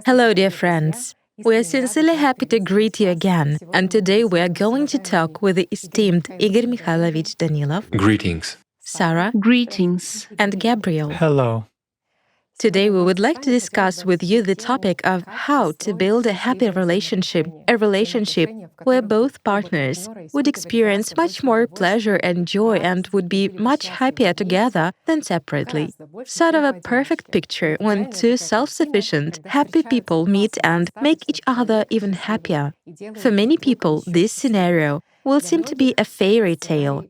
Hello, dear friends. We are sincerely happy to greet you again, and today we are going to talk with the esteemed Igor Mikhailovich Danilov, Greetings. Sarah, Greetings. and Gabriel. Hello. Today we would like to discuss with you the topic of how to build a happy relationship, a relationship where both partners would experience much more pleasure and joy and would be much happier together than separately. Sort of a perfect picture when two self-sufficient, happy people meet and make each other even happier. For many people, this scenario will seem to be a fairy tale.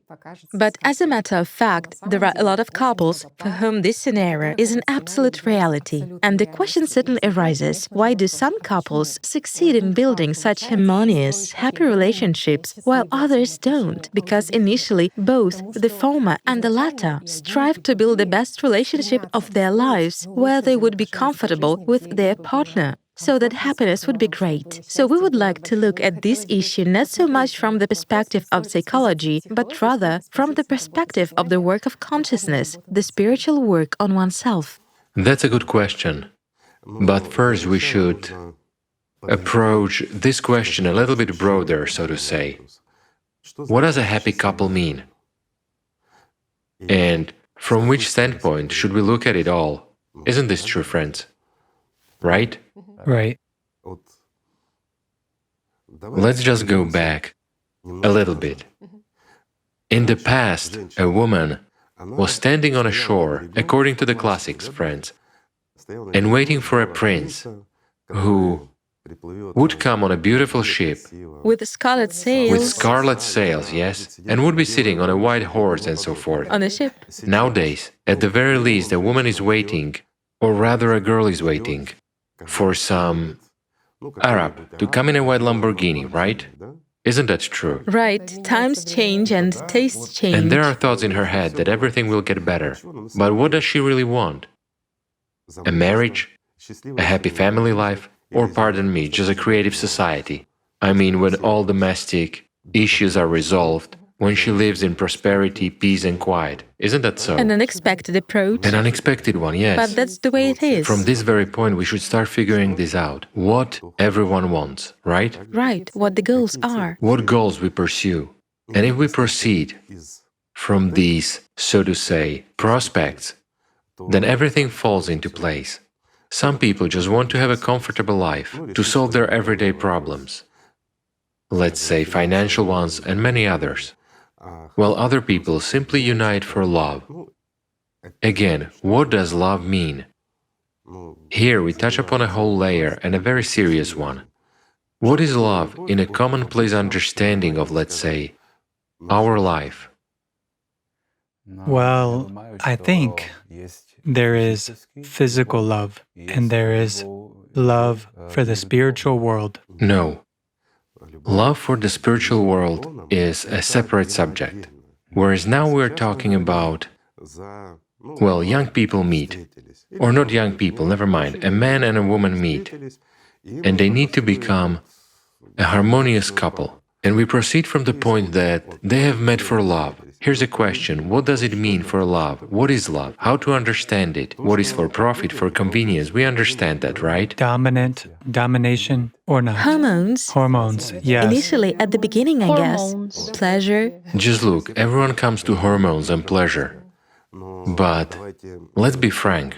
But as a matter of fact, there are a lot of couples for whom this scenario is an absolute reality. And the question certainly arises, why do some couples succeed in building such harmonious, happy relationships while others don't? Because initially, both the former and the latter strive to build the best relationship of their lives, where they would be comfortable with their partner, so that happiness would be great. So we would like to look at this issue not so much from the perspective of psychology, but rather from the perspective of the work of consciousness, the spiritual work on oneself. That's a good question. But first we should approach this question a little bit broader, so to say. What does a happy couple mean? And from which standpoint should we look at it all? Isn't this true, friends? Right? Right. Let's just go back a little bit. In the past, a woman was standing on a shore, according to the classics, friends, and waiting for a prince who would come on a beautiful ship With scarlet sails with scarlet sails, yes, and would be sitting on a white horse and so forth. on a ship. Nowadays, at the very least, a woman is waiting, or rather a girl is waiting, for some Arab to come in a white Lamborghini, right? Isn't that true? Right, times change and tastes change. And there are thoughts in her head that everything will get better. But what does she really want? A marriage? A happy family life? Or, pardon me, just a creative society? I mean, when all domestic issues are resolved, when she lives in prosperity, peace and quiet. Isn't that so? An unexpected approach. An unexpected one, yes. But that's the way it is. From this very point, we should start figuring this out. What everyone wants, right? Right, what the goals are. What goals we pursue. And if we proceed from these, so to say, prospects, then everything falls into place. Some people just want to have a comfortable life, to solve their everyday problems. Let's say financial ones and many others. While other people simply unite for love. Again, what does love mean? Here we touch upon a whole layer and a very serious one. What is love in a commonplace understanding of, let's say, our life? Well, I think there is physical love and there is love for the spiritual world. No. Love for the spiritual world is a separate subject, whereas now we're talking about, well, young people meet, or not young people, never mind, a man and a woman meet, and they need to become a harmonious couple. And we proceed from the point that they have met for love. Here's a question, what does it mean for love? What is love? How to understand it? What is for profit, for convenience? We understand that, right? Dominant, domination, or not? Hormones. Hormones, yes. Initially, at the beginning, I guess. Hormones. Pleasure. Just look, everyone comes to hormones and pleasure. But let's be frank,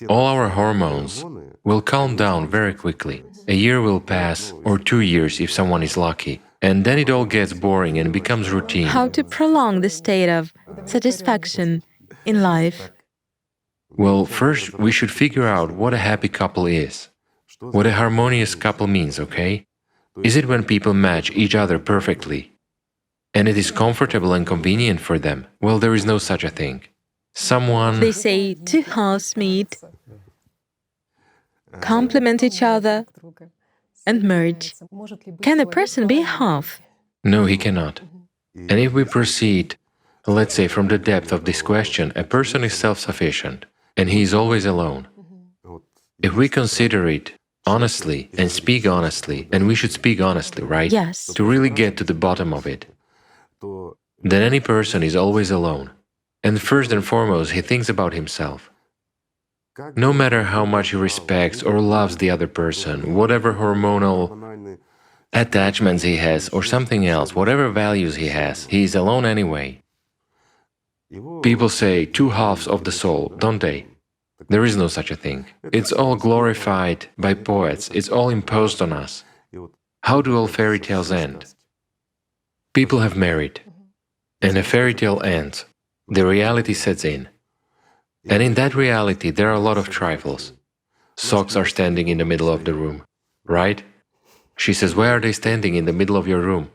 all our hormones will calm down very quickly. A year will pass, or 2 years if someone is lucky. And then it all gets boring and becomes routine. How to prolong the state of satisfaction in life. Well, first we should figure out what a happy couple is. What a harmonious couple means, okay? Is it when people match each other perfectly? And it is comfortable and convenient for them? Well, there is no such a thing. Someone... They say two halves meet, complement each other, and merge. Can a person be a half? No, he cannot. And if we proceed, let's say from the depth of this question, a person is self-sufficient, and he is always alone. If we consider it honestly and speak honestly, and we should speak honestly, right? Yes. To really get to the bottom of it, then any person is always alone. And first and foremost, he thinks about himself. No matter how much he respects or loves the other person, whatever hormonal attachments he has or something else, whatever values he has, he is alone anyway. People say two halves of the soul, don't they? There is no such a thing. It's all glorified by poets, it's all imposed on us. How do all fairy tales end? People have married, and a fairy tale ends. The reality sets in. And in that reality, there are a lot of trifles. Socks are standing in the middle of the room, right? She says, why are they standing in the middle of your room?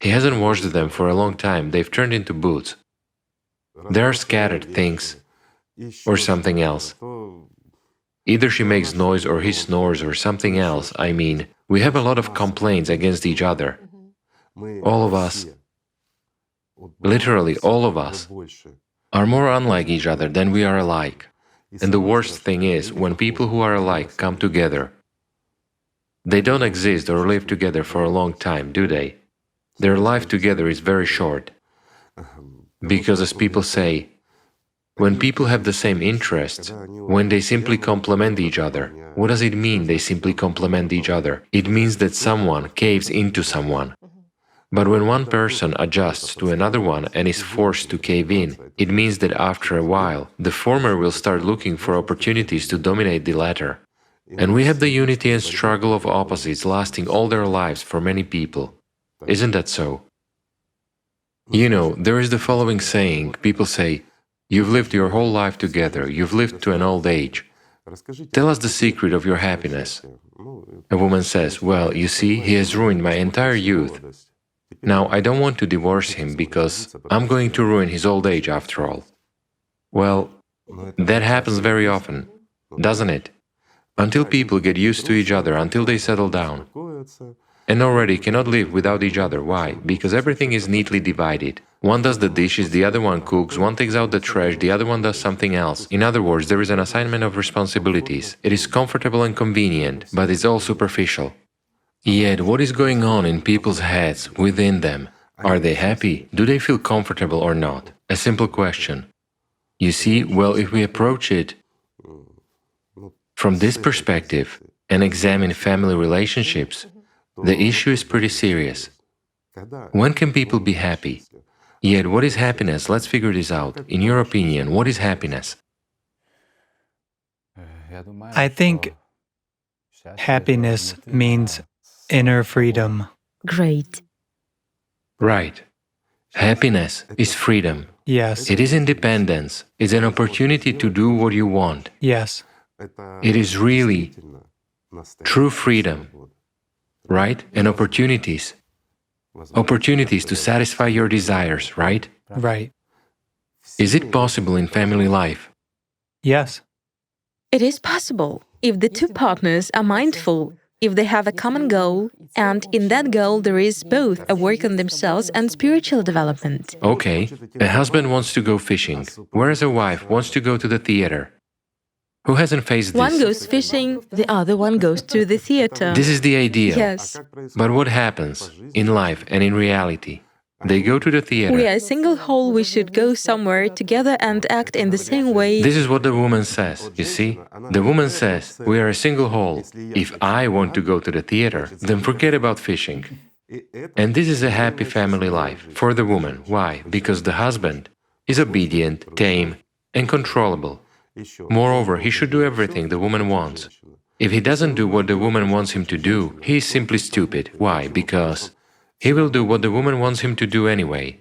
He hasn't washed them for a long time, they've turned into boots. There are scattered things, or something else. Either she makes noise or he snores or something else. I mean, we have a lot of complaints against each other. All of us, literally all of us, are more unlike each other than we are alike. And the worst thing is, when people who are alike come together, they don't exist or live together for a long time, do they? Their life together is very short. Because as people say, when people have the same interests, when they simply complement each other, what does it mean they simply complement each other? It means that someone caves into someone. But when one person adjusts to another one and is forced to cave in, it means that after a while, the former will start looking for opportunities to dominate the latter. And we have the unity and struggle of opposites lasting all their lives for many people. Isn't that so? You know, there is the following saying, people say, you've lived your whole life together, you've lived to an old age. Tell us the secret of your happiness. A woman says, well, you see, he has ruined my entire youth. Now, I don't want to divorce him because I'm going to ruin his old age after all. Well, that happens very often, doesn't it? Until people get used to each other, until they settle down. And already cannot live without each other. Why? Because everything is neatly divided. One does the dishes, the other one cooks, one takes out the trash, the other one does something else. In other words, there is an assignment of responsibilities. It is comfortable and convenient, but it's all superficial. Yet, what is going on in people's heads, within them? Are they happy? Do they feel comfortable or not? A simple question. You see, well, if we approach it from this perspective and examine family relationships, the issue is pretty serious. When can people be happy? Yet, what is happiness? Let's figure this out. In your opinion, what is happiness? I think happiness means inner freedom. Great. Right. Happiness is freedom. Yes. It is independence. It's an opportunity to do what you want. Yes. It is really true freedom, right? And opportunities. Opportunities to satisfy your desires, right? Right. Is it possible in family life? Yes. It is possible if the two partners are mindful, if they have a common goal, and in that goal there is both a work on themselves and spiritual development. Okay, a husband wants to go fishing, whereas a wife wants to go to the theater. Who hasn't faced One this? goes fishing, the other one goes to the theater. This is the idea. Yes. But what happens in life and in reality? They go to the theater. We are a single whole, we should go somewhere together and act in the same way. This is what the woman says, you see? The woman says, we are a single whole. If I want to go to the theater, then forget about fishing. And this is a happy family life for the woman. Why? Because the husband is obedient, tame, and controllable. Moreover, he should do everything the woman wants. If he doesn't do what the woman wants him to do, he is simply stupid. Why? Because he will do what the woman wants him to do anyway.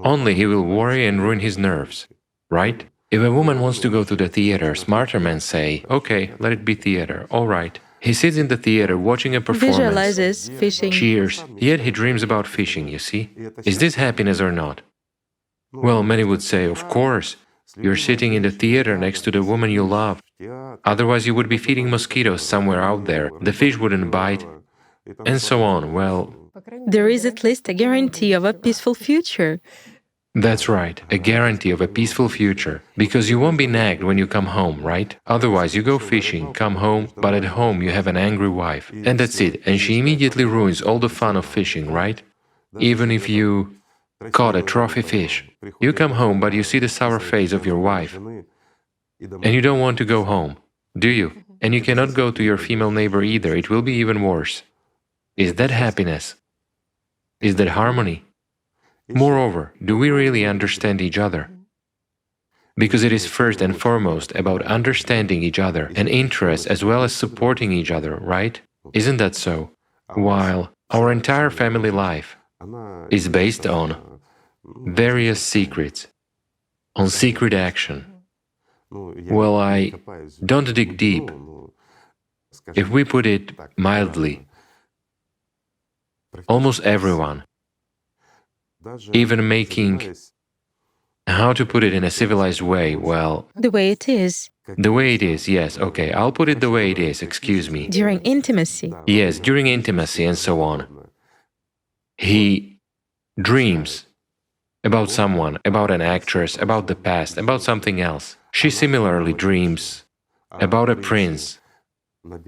Only he will worry and ruin his nerves, right? If a woman wants to go to the theater, smarter men say, okay, let it be theater, all right. He sits in the theater watching a performance, Visualizes fishing. cheers, yet he dreams about fishing, you see? Is this happiness or not? Well, many would say, of course. You're sitting in the theater next to the woman you love. Otherwise, you would be feeding mosquitoes somewhere out there. The fish wouldn't bite, and so on. Well, There is at least a guarantee of a peaceful future. that's right, a guarantee of a peaceful future. Because you won't be nagged when you come home, right? Otherwise, you go fishing, come home, but at home you have an angry wife. And that's it, and she immediately ruins all the fun of fishing, right? Even if you caught a trophy fish. You come home, but you see the sour face of your wife. And you don't want to go home, do you? And you cannot go to your female neighbor either, it will be even worse. Is that happiness? Is that harmony? Moreover, do we really understand each other? Because it is first and foremost about understanding each other and interest as well as supporting each other, right? Isn't that so? While our entire family life is based on various secrets, on secret action. Well, I don't dig deep. If we put it mildly, almost everyone, even making, how to put it in a civilized way, well, The way it is the way it is, yes, okay, I'll put it the way it is, excuse me. during intimacy. Yes, during intimacy and so on. He dreams about someone, about an actress, about the past, about something else. She similarly dreams about a prince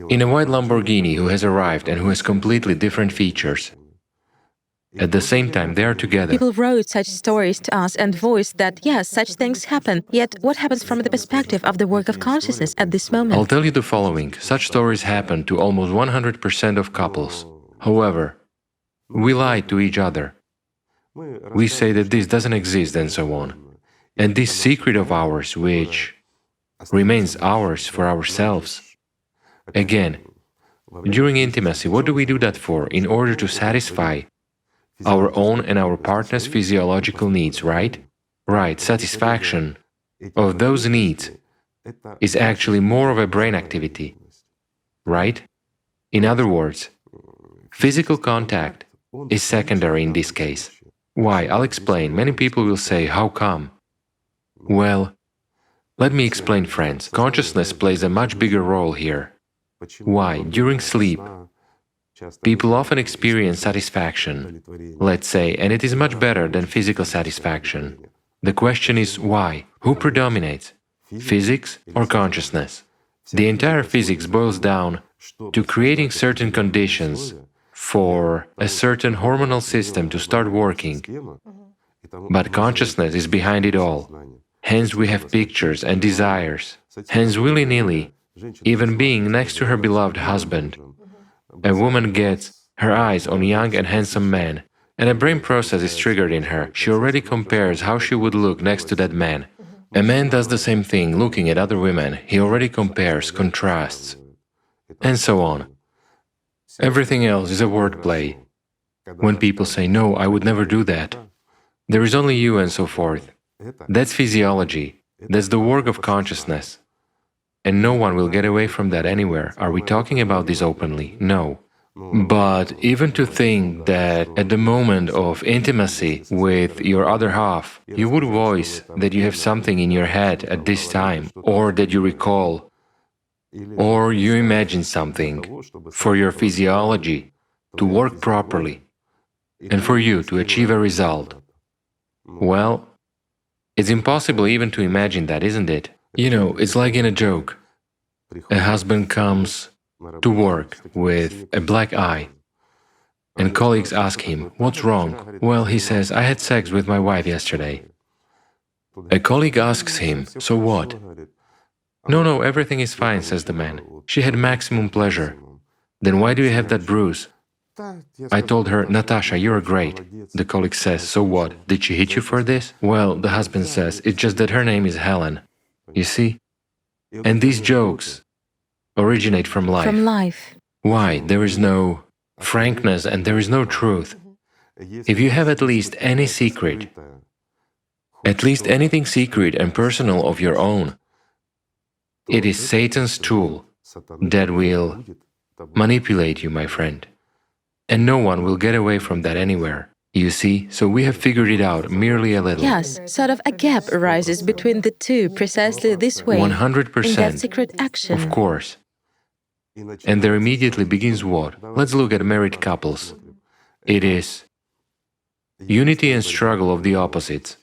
in a white Lamborghini who has arrived and who has completely different features. At the same time, they are together. People wrote such stories to us and voiced that, yes, such things happen. Yet, what happens from the perspective of the work of consciousness at this I'll moment? tell you the following. Such stories happen to almost 100% of couples. However, we lie to each other. We say that this doesn't exist and so on. And this secret of ours, which remains ours for ourselves. Again, during intimacy, what do we do that for? In order to satisfy our own and our partner's physiological needs, right? Right, satisfaction of those needs is actually more of a brain activity, right? In other words, physical contact is secondary in this case. Why? I'll explain. Many people will say, how come? Well, let me explain, friends. Consciousness plays a much bigger role here. Why? During sleep, people often experience satisfaction, let's say, and it is much better than physical satisfaction. The question is why? Who predominates? Physics or consciousness? The entire physics boils down to creating certain conditions for a certain hormonal system to start working. But consciousness is behind it all. Hence we have pictures and desires. Hence willy-nilly, even being next to her beloved husband, a woman gets her eyes on young and handsome man, and a brain process is triggered in her. She already compares how she would look next to that man. A man does the same thing looking at other women. He already compares, contrasts, and so on. Everything else is a wordplay. When people say, no, I would never do that, there is only you and so forth. That's physiology. That's the work of consciousness. And no one will get away from that anywhere. Are we talking about this openly? No. But even to think that at the moment of intimacy with your other half, you would voice that you have something in your head at this time, or that you recall, or you imagine something for your physiology to work properly, and for you to achieve a result. Well, it's impossible even to imagine that, isn't it? You know, it's like in a joke. A husband comes to work with a black eye, and colleagues ask him, what's wrong? Well, he says, I had sex with my wife yesterday. A colleague asks him, so what? No, everything is fine, says the man. She had maximum pleasure. Then why do you have that bruise? I told her, Natasha, you're great. The colleague says, so what? Did she hit you for this? Well, the husband says, it's just that her name is Helen. You see? And these jokes originate from life. From life. Why? There is no frankness and there is no truth. If you have at least any secret, at least anything secret and personal of your own, it is Satan's tool that will manipulate you, my friend. And no one will get away from that anywhere. You see, so we have figured it out merely a little. Yes, sort of a gap arises between the two precisely this way. 100%. In that secret action. Of course. And there immediately begins what? Let's look at married couples. It is unity and struggle of the opposites,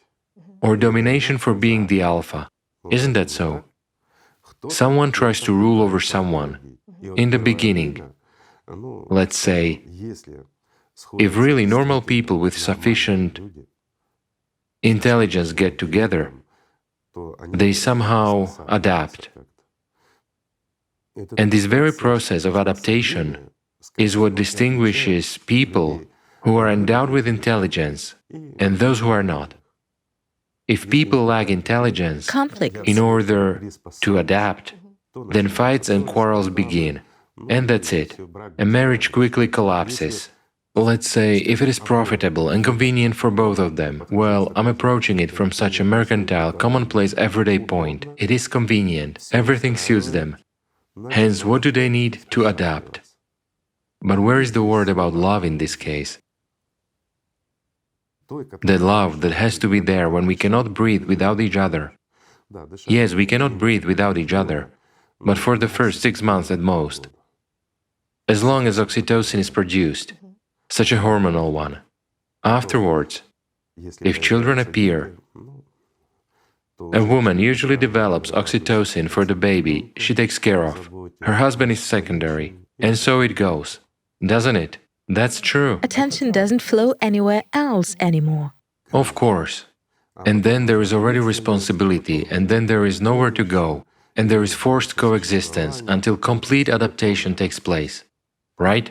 or domination for being the alpha. Isn't that so? Someone tries to rule over someone. In the beginning, let's say, if really normal people with sufficient intelligence get together, they somehow adapt. And this very process of adaptation is what distinguishes people who are endowed with intelligence and those who are not. If people lack intelligence Conflict. in order to adapt, then fights and quarrels begin, and that's it. A marriage quickly collapses. Let's say if it is profitable and convenient for both of them, well, I'm approaching it from such a mercantile, commonplace, everyday point. It is convenient, everything suits them. Hence, what do they need? To adapt. But where is the word about love in this case? The love that has to be there when we cannot breathe without each other. Yes, we cannot breathe without each other, but for the first 6 months at most. As long as oxytocin is produced, such a hormonal one. Afterwards, if children appear, a woman usually develops oxytocin for the baby she takes care of. Her husband is secondary, and so it goes, doesn't it? That's true. Attention doesn't flow anywhere else anymore. Of course. And then there is already responsibility, and then there is nowhere to go, and there is forced coexistence until complete adaptation takes place. Right?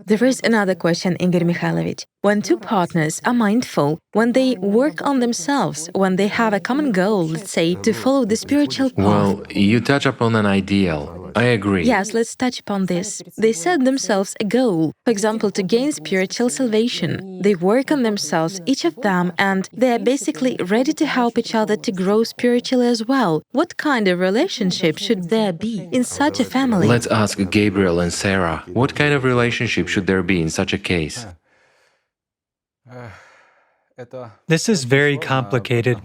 There is another question, Igor Mikhailovich. When two partners are mindful, when they work on themselves, when they have a common goal, let's say, to follow the spiritual path. Well, you touch upon an ideal. I agree. Yes, let's touch upon this. They set themselves a goal, for example, to gain spiritual salvation. They work on themselves, each of them, and they are basically ready to help each other to grow spiritually as well. What kind of relationship should there be in such a family? Let's ask Gabriel and Sarah, what kind of relationship should there be in such a case? This is very complicated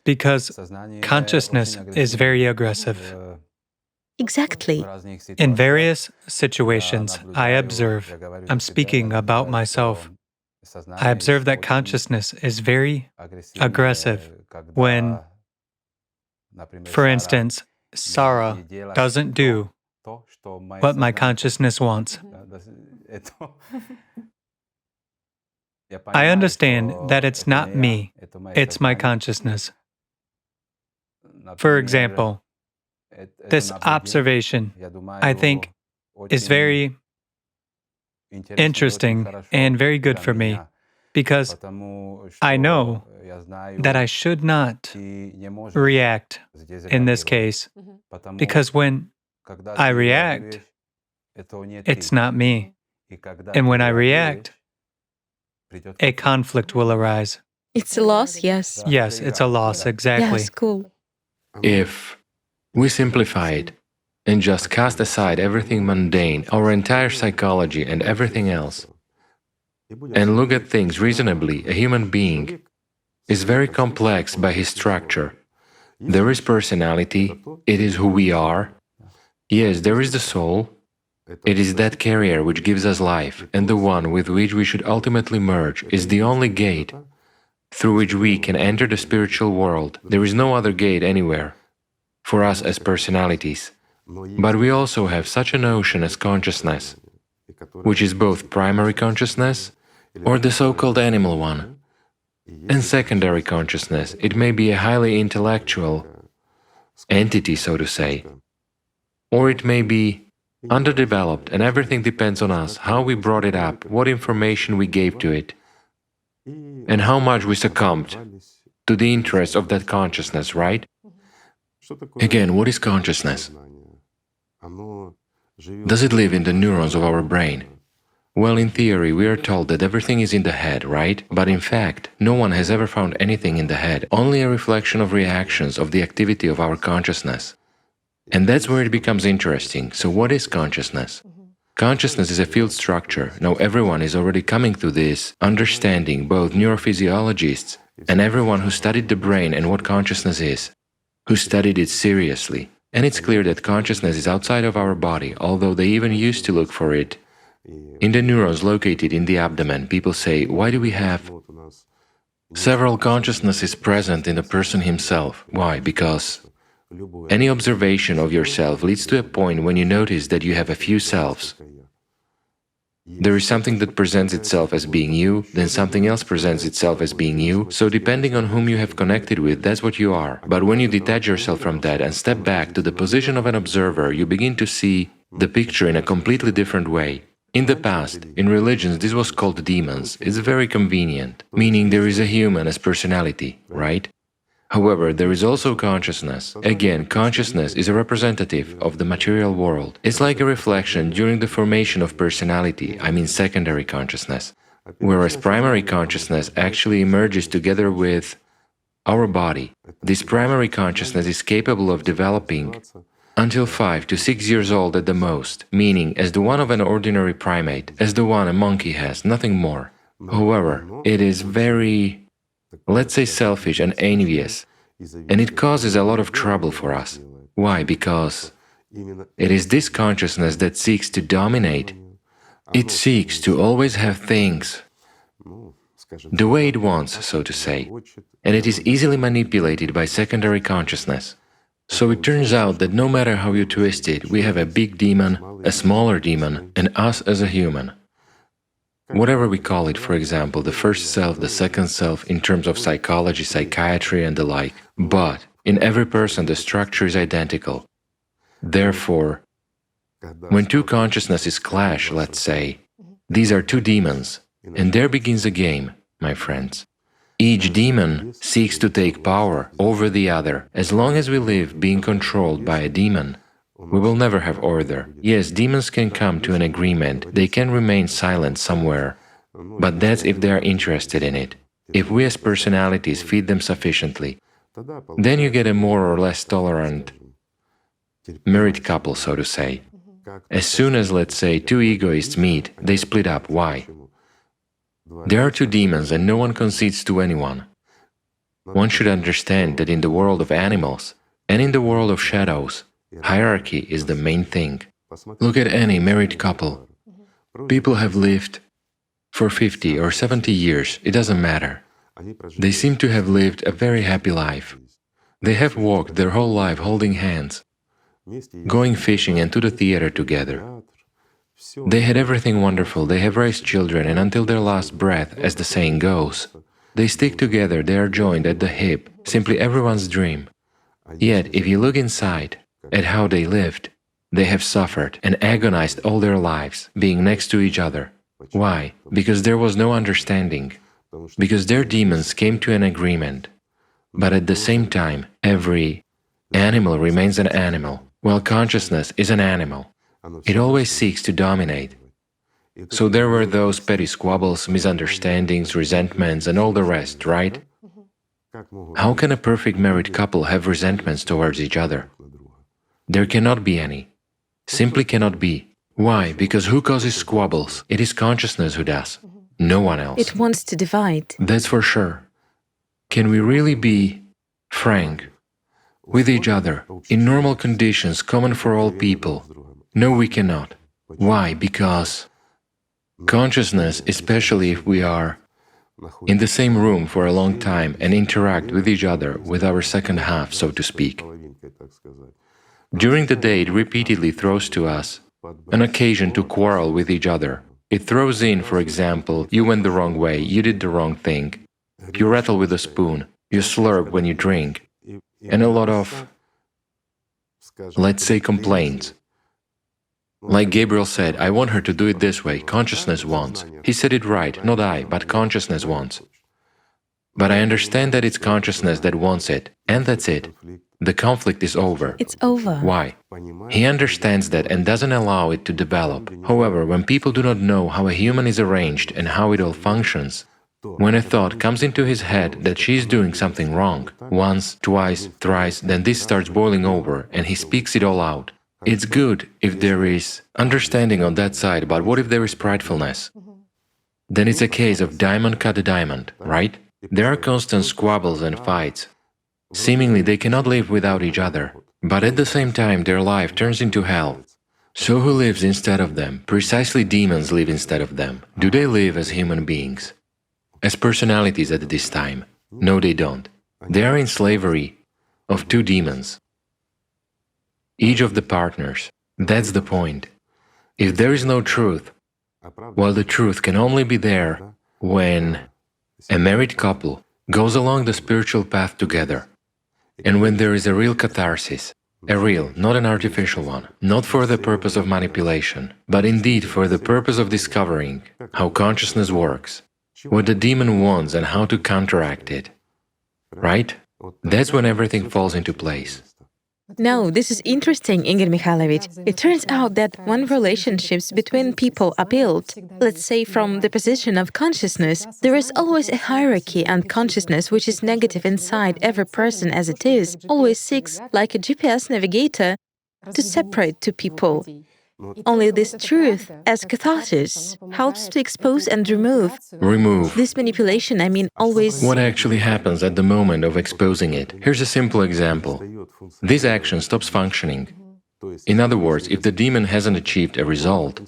because consciousness is very aggressive. Exactly. In various situations, I observe, I'm speaking about myself, I observe that consciousness is very aggressive when, for instance, Sarah doesn't do what my consciousness wants. I understand that it's not me, it's my consciousness. For example, this observation, I think, is very interesting and very good for me because I know that I should not react in this case because when I react, it's not me. And when I react, a conflict will arise. It's a loss, yes. Yes, it's a loss, exactly. Yes, cool. If we simplify it and just cast aside everything mundane, our entire psychology and everything else, and look at things reasonably, a human being is very complex by his structure. There is personality, it is who we are. Yes, there is the soul. It is that carrier which gives us life, and the one with which we should ultimately merge is the only gate through which we can enter the spiritual world. There is no other gate anywhere for us as personalities. But we also have such a notion as consciousness, which is both primary consciousness, or the so-called animal one, and secondary consciousness. It may be a highly intellectual entity, so to say, or it may be underdeveloped, and everything depends on us, how we brought it up, what information we gave to it, and how much we succumbed to the interest of that consciousness, right? Again, what is consciousness? Does it live in the neurons of our brain? Well, in theory, we are told that everything is in the head, right? But in fact, no one has ever found anything in the head, only a reflection of reactions of the activity of our consciousness. And that's where it becomes interesting. So what is consciousness? Consciousness is a field structure. Now everyone is already coming to this understanding, both neurophysiologists and everyone who studied the brain and what consciousness is, who studied it seriously. And it's clear that consciousness is outside of our body, although they even used to look for it in the neurons located in the abdomen. People say, why do we have several consciousnesses present in the person himself? Why? Because any observation of yourself leads to a point when you notice that you have a few selves. There is something that presents itself as being you, then something else presents itself as being you, so depending on whom you have connected with, that's what you are. But when you detach yourself from that and step back to the position of an observer, you begin to see the picture in a completely different way. In the past, in religions, this was called demons. It's very convenient, meaning there is a human as personality, right? However, there is also consciousness. Again, consciousness is a representative of the material world. It's like a reflection during the formation of personality, I mean secondary consciousness, whereas primary consciousness actually emerges together with our body. This primary consciousness is capable of developing until 5 to 6 years old at the most, meaning as the one of an ordinary primate, as the one a monkey has, nothing more. However, it is very, let's say, selfish and envious, and it causes a lot of trouble for us. Why? Because it is this consciousness that seeks to dominate. It seeks to always have things the way it wants, so to say, and it is easily manipulated by secondary consciousness. So it turns out that no matter how you twist it, we have a big demon, a smaller demon, and us as a human. Whatever we call it, for example, the first self, the second self, in terms of psychology, psychiatry, and the like. But in every person, the structure is identical. Therefore, when two consciousnesses clash, let's say, these are two demons, and there begins a game, my friends. Each demon seeks to take power over the other. As long as we live being controlled by a demon, we will never have order. Yes, demons can come to an agreement, they can remain silent somewhere, but that's if they are interested in it. If we as personalities feed them sufficiently, then you get a more or less tolerant married couple, so to say. As soon as, let's say, two egoists meet, they split up. Why? There are two demons and no one concedes to anyone. One should understand that in the world of animals and in the world of shadows, hierarchy is the main thing. Look at any married couple. People have lived for 50 or 70 years, it doesn't matter. They seem to have lived a very happy life. They have walked their whole life holding hands, going fishing and to the theater together. They had everything wonderful, they have raised children, and until their last breath, as the saying goes, they stick together, they are joined at the hip, simply everyone's dream. Yet, if you look inside at how they lived, they have suffered and agonized all their lives, being next to each other. Why? Because there was no understanding, because their demons came to an agreement. But at the same time, every animal remains an animal, while consciousness is an animal. It always seeks to dominate. So there were those petty squabbles, misunderstandings, resentments, and all the rest, right? How can a perfect married couple have resentments towards each other? There cannot be any. Simply cannot be. Why? Because who causes squabbles? It is consciousness who does. No one else. It wants to divide. That's for sure. Can we really be frank with each other in normal conditions common for all people? No, we cannot. Why? Because consciousness, especially if we are in the same room for a long time and interact with each other, with our second half, so to speak, during the day it repeatedly throws to us an occasion to quarrel with each other. It throws in, for example, you went the wrong way, you did the wrong thing, you rattle with a spoon, you slurp when you drink, and a lot of, let's say, complaints. Like Gabriel said, I want her to do it this way, consciousness wants. He said it right, not I, but consciousness wants. But I understand that it's consciousness that wants it, and that's it. The conflict is over. It's over. Why? He understands that and doesn't allow it to develop. However, when people do not know how a human is arranged and how it all functions, when a thought comes into his head that she is doing something wrong, once, twice, thrice, then this starts boiling over and he speaks it all out. It's good if there is understanding on that side, but what if there is pridefulness? Then it's a case of diamond cut a diamond, right? There are constant squabbles and fights. Seemingly they cannot live without each other, but at the same time their life turns into hell. So who lives instead of them? Precisely demons live instead of them. Do they live as human beings? As personalities at this time? No, they don't. They are in slavery of two demons. Each of the partners. That's the point. If there is no truth, while the truth can only be there when a married couple goes along the spiritual path together, and when there is a real catharsis, a real, not an artificial one, not for the purpose of manipulation, but indeed for the purpose of discovering how consciousness works, what the demon wants and how to counteract it. Right? That's when everything falls into place. No, this is interesting, Igor Mikhailovich. It turns out that when relationships between people are built, let's say from the position of consciousness, there is always a hierarchy, and consciousness, which is negative inside every person as it is, always seeks, like a GPS navigator, to separate two people. Only this truth, as catharsis, helps to expose and remove. This manipulation, always... What actually happens at the moment of exposing it? Here's a simple example. This action stops functioning. In other words, if the demon hasn't achieved a result,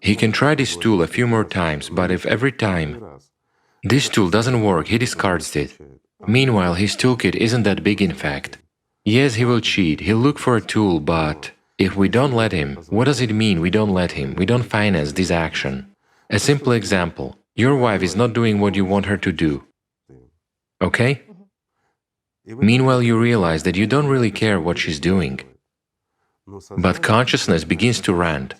he can try this tool a few more times, but if every time this tool doesn't work, he discards it. Meanwhile, his toolkit isn't that big in fact. Yes, he will cheat, he'll look for a tool, but if we don't let him, what does it mean we don't let him? We don't finance this action. A simple example, your wife is not doing what you want her to do. Okay? Meanwhile, you realize that you don't really care what she's doing. But consciousness begins to rant.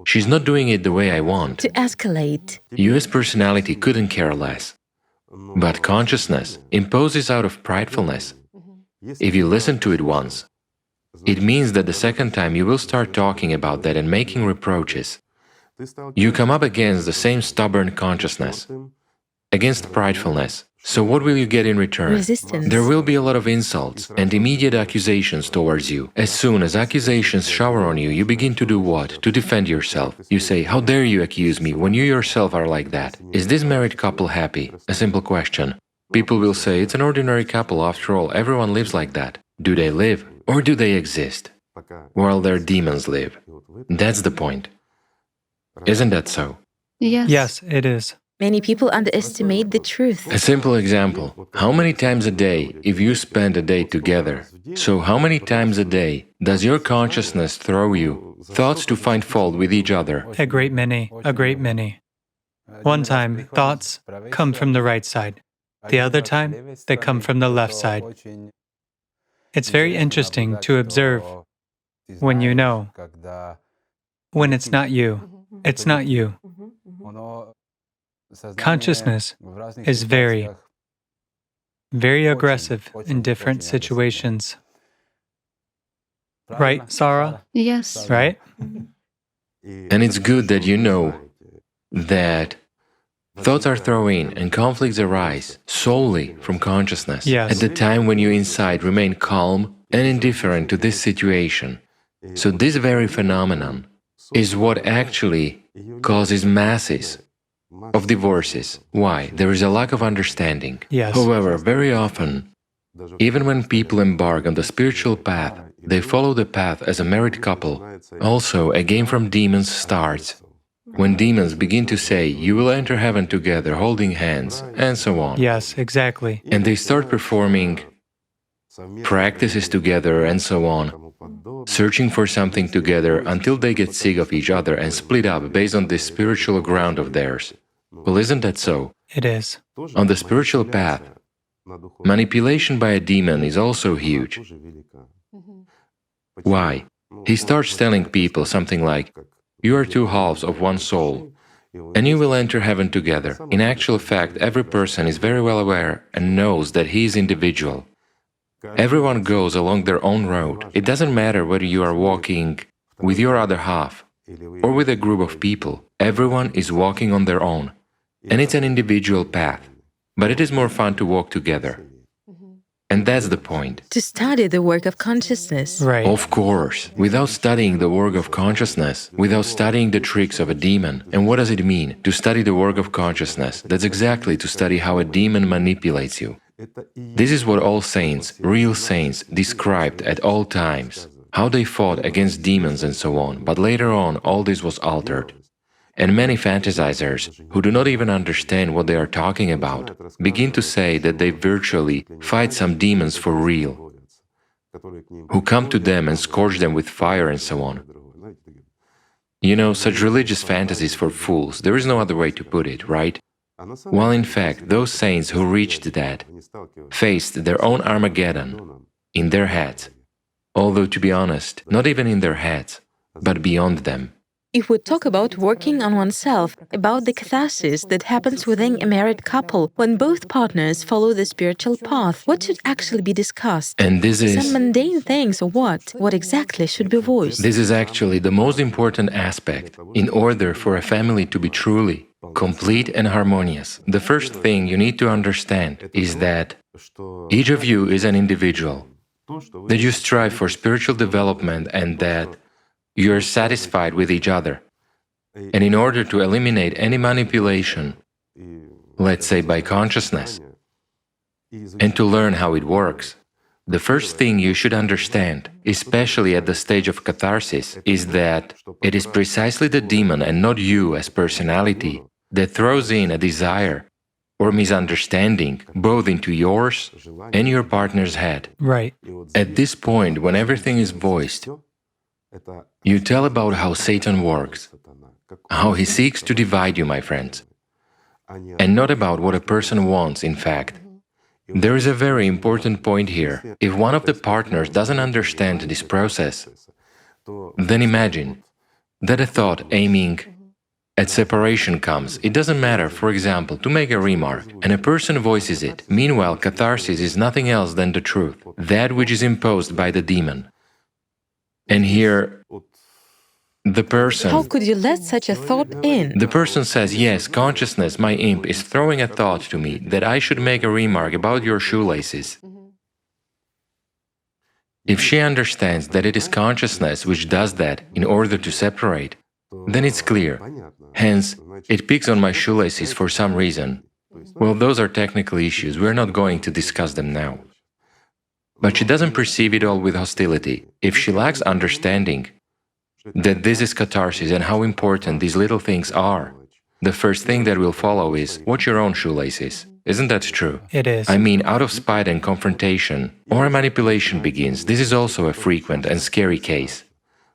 She's not doing it the way I want. To escalate. You as personality couldn't care less. But consciousness imposes out of pridefulness. If you listen to it once, it means that the second time you will start talking about that and making reproaches. You come up against the same stubborn consciousness, against pridefulness. So what will you get in return? Resistance. There will be a lot of insults and immediate accusations towards you. As soon as accusations shower on you, you begin to do what? To defend yourself. You say, how dare you accuse me when you yourself are like that? Is this married couple happy? A simple question. People will say, it's an ordinary couple, after all, everyone lives like that. Do they live? Or do they exist? While their demons live. That's the point. Isn't that so? Yes. Yes, it is. Many people underestimate the truth. A simple example. How many times a day, if you spend a day together, so how many times a day does your consciousness throw you thoughts to find fault with each other? A great many, a great many. One time, thoughts come from the right side. The other time, they come from the left side. It's very interesting to observe when you know, when it's not you, it's not you. Consciousness is very, very aggressive in different situations. Right, Sarah? Yes. Right? And it's good that you know that thoughts are thrown in and conflicts arise solely from consciousness. Yes. At the time when you inside remain calm and indifferent to this situation. So this very phenomenon is what actually causes masses of divorces. Why? There is a lack of understanding. Yes. However, very often, even when people embark on the spiritual path, they follow the path as a married couple. Also, a game from demons starts. When demons begin to say, you will enter heaven together holding hands, and so on. Yes, exactly. And they start performing practices together and so on, searching for something together until they get sick of each other and split up based on this spiritual ground of theirs. Well, isn't that so? It is. On the spiritual path, manipulation by a demon is also huge. Why? He starts telling people something like, you are two halves of one soul, and you will enter heaven together. In actual fact, every person is very well aware and knows that he is individual. Everyone goes along their own road. It doesn't matter whether you are walking with your other half or with a group of people. Everyone is walking on their own. And it's an individual path. But it is more fun to walk together. And that's the point. To study the work of consciousness. Right. Of course. Without studying the work of consciousness, without studying the tricks of a demon. And what does it mean to study the work of consciousness? That's exactly to study how a demon manipulates you. This is what all saints, real saints, described at all times, how they fought against demons and so on, but later on all this was altered. And many fantasizers, who do not even understand what they are talking about, begin to say that they virtually fight some demons for real, who come to them and scorch them with fire and so on. You know, such religious fantasies for fools, there is no other way to put it, right? While in fact, those saints who reached that faced their own Armageddon in their heads. Although, to be honest, not even in their heads, but beyond them. If we talk about working on oneself, about the catharsis that happens within a married couple when both partners follow the spiritual path, what should actually be discussed? And this Some is mundane things or what? What exactly should be voiced? this is actually the most important aspect in order for a family to be truly complete and harmonious. The first thing you need to understand is that each of you is an individual, that you strive for spiritual development and that you are satisfied with each other. And in order to eliminate any manipulation, let's say by consciousness, and to learn how it works, the first thing you should understand, especially at the stage of catharsis, is that it is precisely the demon and not you as personality that throws in a desire or misunderstanding both into yours and your partner's head. Right. At this point, when everything is voiced, you tell about how Satan works, how he seeks to divide you, my friends, and not about what a person wants, in fact. There is a very important point here. If one of the partners doesn't understand this process, then imagine that a thought aiming at separation comes. It doesn't matter, for example, to make a remark, and a person voices it. Meanwhile, catharsis is nothing else than the truth, that which is imposed by the demon. And here, the person... How could you let such a thought in? The person says, yes, consciousness, my imp, is throwing a thought to me that I should make a remark about your shoelaces. If she understands that it is consciousness which does that in order to separate, then it's clear. Hence, it picks on my shoelaces for some reason. Well, those are technical issues, we're not going to discuss them now. But she doesn't perceive it all with hostility. If she lacks understanding that this is catharsis and how important these little things are, the first thing that will follow is, watch your own shoelaces. Isn't that true? It is. I mean, out of spite and confrontation, or a manipulation begins, this is also a frequent and scary case.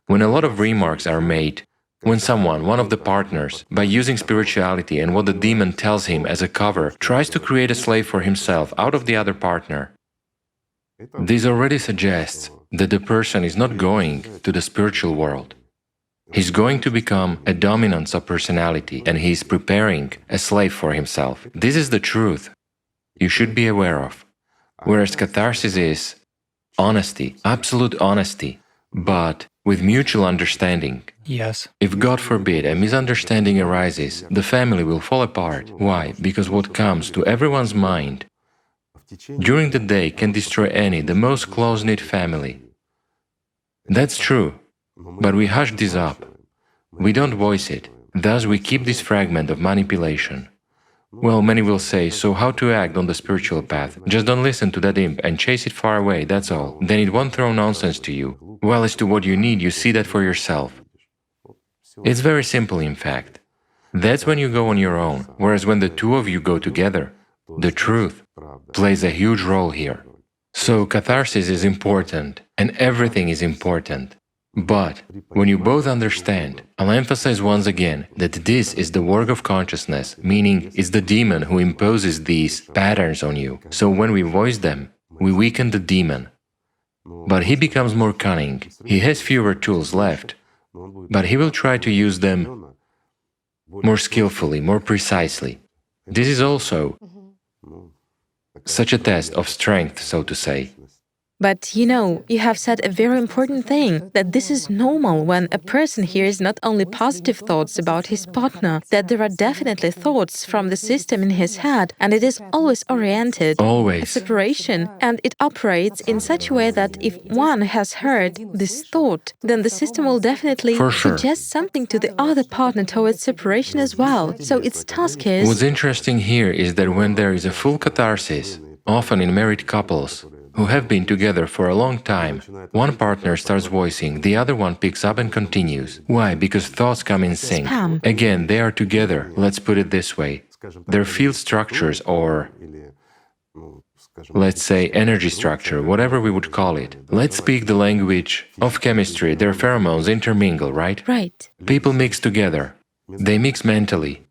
When a lot of remarks are made, when someone, one of the partners, by using spirituality and what the demon tells him as a cover, tries to create a slave for himself out of the other partner, this already suggests that the person is not going to the spiritual world. He's going to become a dominant subpersonality and he's preparing a slave for himself. This is the truth you should be aware of. Whereas catharsis is honesty, absolute honesty, but with mutual understanding. Yes. If, God forbid, a misunderstanding arises, the family will fall apart. Why? Because what comes to everyone's mind during the day can destroy any, the most close-knit family. That's true, but we hush this up. We don't voice it. Thus we keep this fragment of manipulation. Well, many will say, so how to act on the spiritual path? Just don't listen to that imp and chase it far away, that's all. Then it won't throw nonsense to you. Well, as to what you need, you see that for yourself. It's very simple, in fact. That's when you go on your own, whereas when the two of you go together, the truth plays a huge role here. So catharsis is important, and everything is important. But when you both understand, I'll emphasize once again that this is the work of consciousness, meaning it's the demon who imposes these patterns on you. So when we voice them, we weaken the demon. But he becomes more cunning, he has fewer tools left, but he will try to use them more skillfully, more precisely. This is also such a test of strength, so to say. But you have said a very important thing, that this is normal when a person hears not only positive thoughts about his partner, that there are definitely thoughts from the system in his head, and it is always oriented at separation, and it operates in such a way that if one has heard this thought, then the system will definitely suggest something to the other partner towards separation as well. So its task is... What's interesting here is that when there is a full catharsis, often in married couples, who have been together for a long time, one partner starts voicing, the other one picks up and continues. Why? Because thoughts come in sync. Again, they are together, let's put it this way. Their field structures or let's say, energy structure, whatever we would call it. Let's speak the language of chemistry. Their pheromones intermingle, right? Right. People mix together. They mix mentally.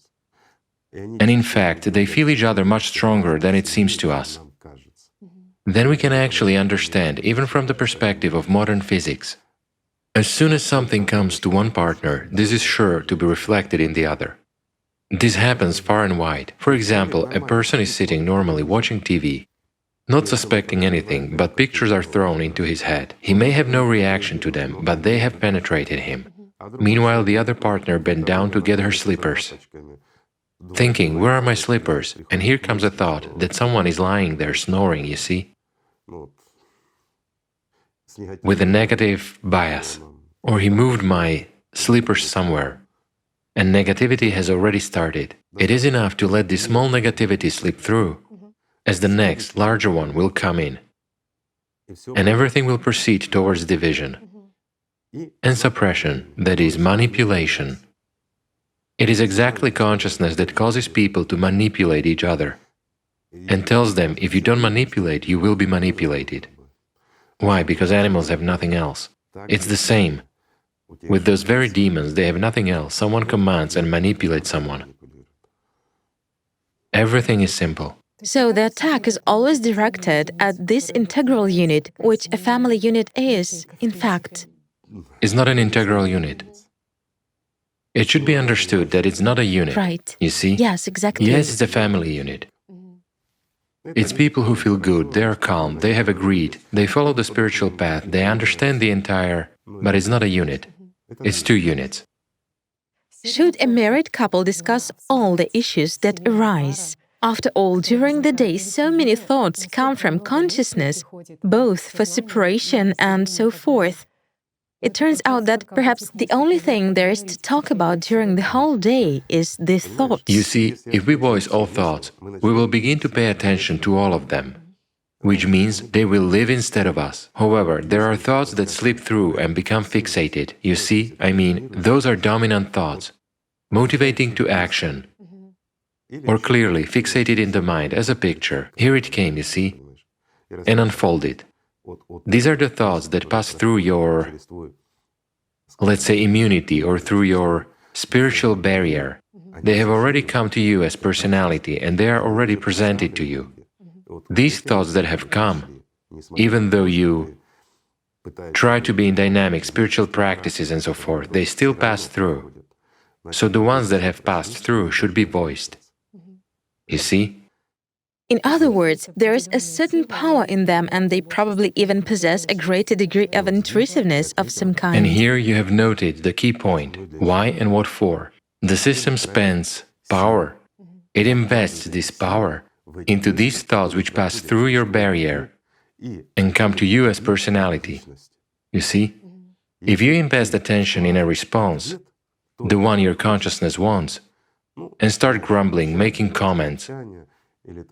And in fact, they feel each other much stronger than it seems to us. Then we can actually understand, even from the perspective of modern physics. As soon as something comes to one partner, this is sure to be reflected in the other. This happens far and wide. For example, a person is sitting normally watching TV, not suspecting anything, but pictures are thrown into his head. He may have no reaction to them, but they have penetrated him. Meanwhile, the other partner bent down to get her slippers, thinking, where are my slippers? And here comes a thought that someone is lying there snoring, you see, with a negative bias. Or he moved my slippers somewhere, and negativity has already started. It is enough to let this small negativity slip through, as the next, larger one will come in, and everything will proceed towards division and suppression, that is, manipulation. It is exactly consciousness that causes people to manipulate each other and tells them, if you don't manipulate, you will be manipulated. Why? Because animals have nothing else. It's the same. With those very demons, they have nothing else. Someone commands and manipulates someone. Everything is simple. So the attack is always directed at this integral unit, which a family unit is, in fact. It's not an integral unit. It should be understood that it's not a unit. Right. You see? Yes, exactly. Yes, it's a family unit. It's people who feel good, they are calm, they have agreed, they follow the spiritual path, they understand the entire, but it's not a unit. It's two units. Should a married couple discuss all the issues that arise? After all, during the day, so many thoughts come from consciousness, both for separation and so forth. It turns out that perhaps the only thing there is to talk about during the whole day is these thoughts. You see, if we voice all thoughts, we will begin to pay attention to all of them, which means they will live instead of us. However, there are thoughts that slip through and become fixated. You see, I mean, those are dominant thoughts, motivating to action, or clearly fixated in the mind as a picture. Here it came, you see, and unfolded. These are the thoughts that pass through your, let's say, immunity or through your spiritual barrier. They have already come to you as personality and they are already presented to you. These thoughts that have come, even though you try to be in dynamic spiritual practices and so forth, they still pass through. So the ones that have passed through should be voiced. You see? In other words, there is a certain power in them and they probably even possess a greater degree of intrusiveness of some kind. And here you have noted the key point, why and what for. The system spends power. It invests this power into these thoughts which pass through your barrier and come to you as personality. You see? If you invest attention in a response, the one your consciousness wants, and start grumbling, making comments,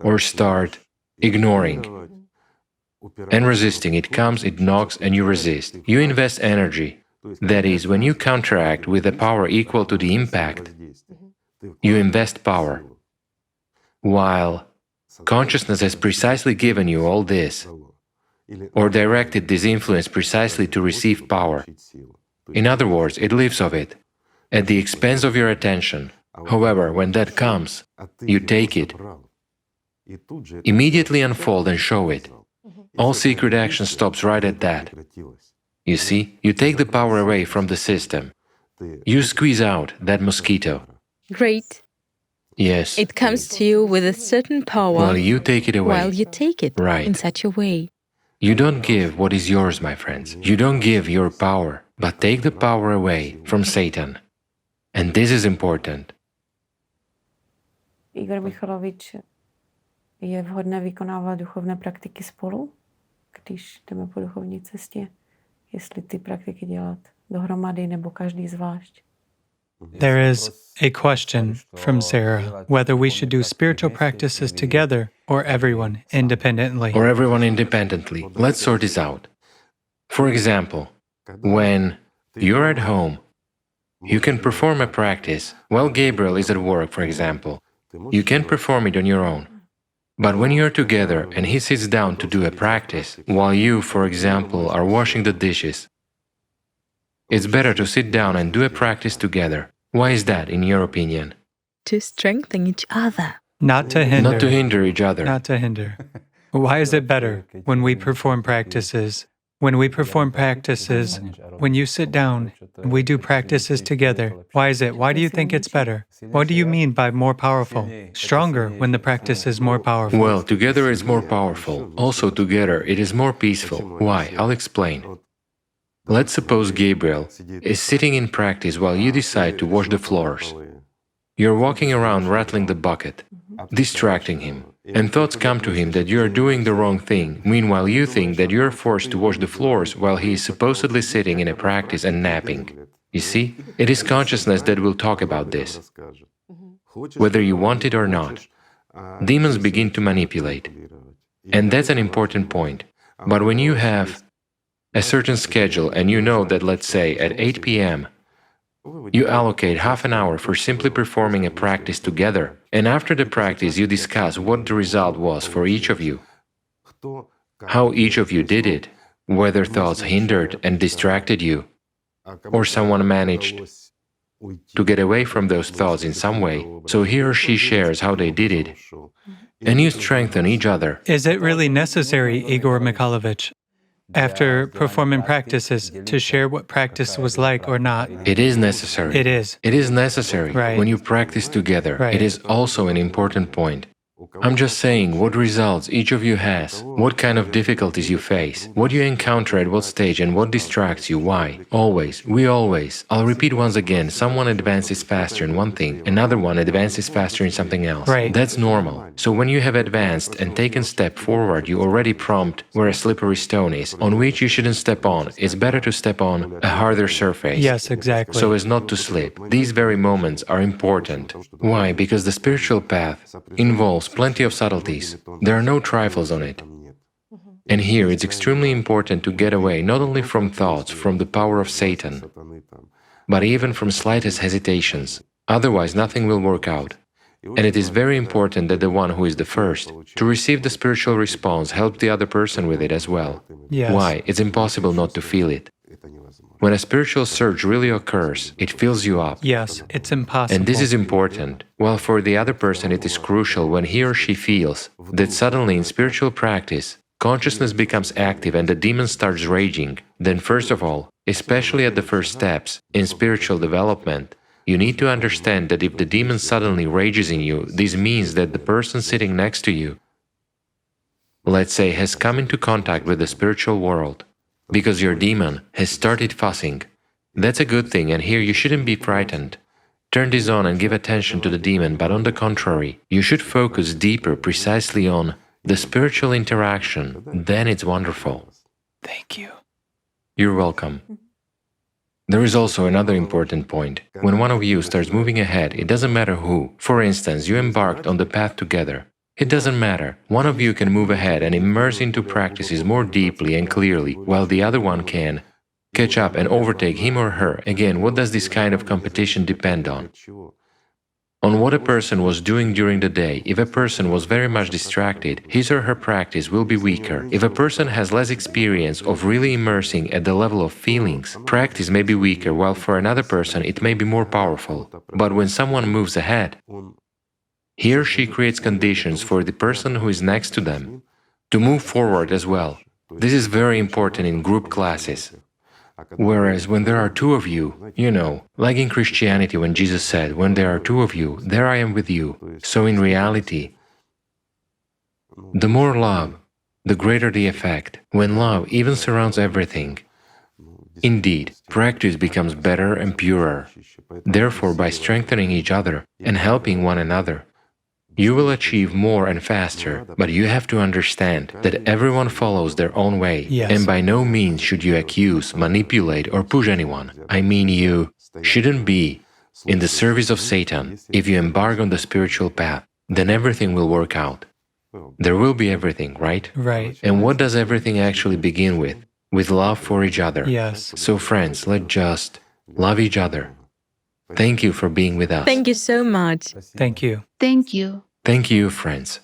or start ignoring and resisting. It comes, it knocks, and you resist. You invest energy. That is, when you counteract with a power equal to the impact, you invest power. While consciousness has precisely given you all this, or directed this influence precisely to receive power. In other words, it lives of it, at the expense of your attention. However, when that comes, you take it, immediately unfold and show it. All secret action stops right at that. You see, you take the power away from the system. You squeeze out that mosquito. Great. Yes. It comes to you with a certain power While you take it away. while you take it Right. in such a way. You don't give what is yours, my friends. You don't give your power, but take the power away from Satan. And this is important. Igor Michalovič, je vhodné vykonávat duchovné praktiky spolu, když jdeme po duchovní cestě? Jestli ty praktiky dělat dohromady nebo každý zvlášť? There is a question from Sarah whether we should do spiritual practices together or everyone independently. Or everyone independently. Let's sort this out. For example, when you're at home, you can perform a practice. While Gabriel is at work, for example, you can perform it on your own. But when you're together and he sits down to do a practice, while you, for example, are washing the dishes, it's better to sit down and do a practice together. Why is that, in your opinion? To strengthen each other. Not to hinder. Not to hinder each other. Not to hinder. Why is it better when we perform practices? When we perform practices, when you sit down and we do practices together, why is it? Why do you think it's better? What do you mean by more powerful? Stronger when the practice is more powerful. Well, together is more powerful. Also, together it is more peaceful. Why? I'll explain. Let's suppose Gabriel is sitting in practice while you decide to wash the floors. You're walking around rattling the bucket, distracting him, and thoughts come to him that you are doing the wrong thing. Meanwhile, you think that you are forced to wash the floors while he is supposedly sitting in a practice and napping. You see, it is consciousness that will talk about this. Whether you want it or not, demons begin to manipulate. And that's an important point. But when you have a certain schedule and you know that, let's say, at 8 p.m., you allocate half an hour for simply performing a practice together, and after the practice you discuss what the result was for each of you, how each of you did it, whether thoughts hindered and distracted you, or someone managed to get away from those thoughts in some way, so he or she shares how they did it, and you strengthen each other. Is it really necessary, Igor Mikhailovich, after performing practices, to share what practice was like or not? It is necessary. It is. It is necessary. Right. When you practice together, Right. it is also an important point. I'm just saying what results each of you has, what kind of difficulties you face, what you encounter at what stage and what distracts you, why. Always, I'll repeat once again, someone advances faster in one thing, another one advances faster in something else. Right. That's normal. So when you have advanced and taken step forward, you already prompt where a slippery stone is, on which you shouldn't step on. It's better to step on a harder surface. Yes, exactly. So as not to slip. These very moments are important. Why? Because the spiritual path involves plenty of subtleties. There are no trifles on it. And here it's extremely important to get away not only from thoughts, from the power of Satan, but even from slightest hesitations. Otherwise, nothing will work out. And it is very important that the one who is the first to receive the spiritual response helps the other person with it as well. Yes. Why? It's impossible not to feel it. When a spiritual surge really occurs, it fills you up. Yes, it's impossible. And this is important. While for the other person it is crucial when he or she feels that suddenly in spiritual practice, consciousness becomes active and the demon starts raging, then first of all, especially at the first steps in spiritual development, you need to understand that if the demon suddenly rages in you, this means that the person sitting next to you, let's say, has come into contact with the spiritual world. Because your demon has started fussing. That's a good thing, and here you shouldn't be frightened. Turn this on and give attention to the demon, but on the contrary, you should focus deeper precisely on the spiritual interaction. Then it's wonderful. Thank you. You're welcome. There is also another important point. When one of you starts moving ahead, it doesn't matter who. For instance, you embarked on the path together. It doesn't matter. One of you can move ahead and immerse into practices more deeply and clearly, while the other one can catch up and overtake him or her. Again, what does this kind of competition depend on? On what a person was doing during the day. If a person was very much distracted, his or her practice will be weaker. If a person has less experience of really immersing at the level of feelings, practice may be weaker, while for another person it may be more powerful. But when someone moves ahead, he or she creates conditions for the person who is next to them to move forward as well. This is very important in group classes. Whereas when there are two of you, like in Christianity when Jesus said, when there are two of you, there I am with you. So in reality, the more love, the greater the effect. When love even surrounds everything, indeed, practice becomes better and purer. Therefore, by strengthening each other and helping one another, you will achieve more and faster, but you have to understand that everyone follows their own way, Yes. and by no means should you accuse, manipulate, or push anyone. I mean, you shouldn't be in the service of Satan. If you embark on the spiritual path, then everything will work out. There will be everything, right? Right. And what does everything actually begin with? With love for each other. Yes. So friends, let's just love each other. Thank you for being with us. Thank you so much. Thank you. Thank you. Thank you, friends.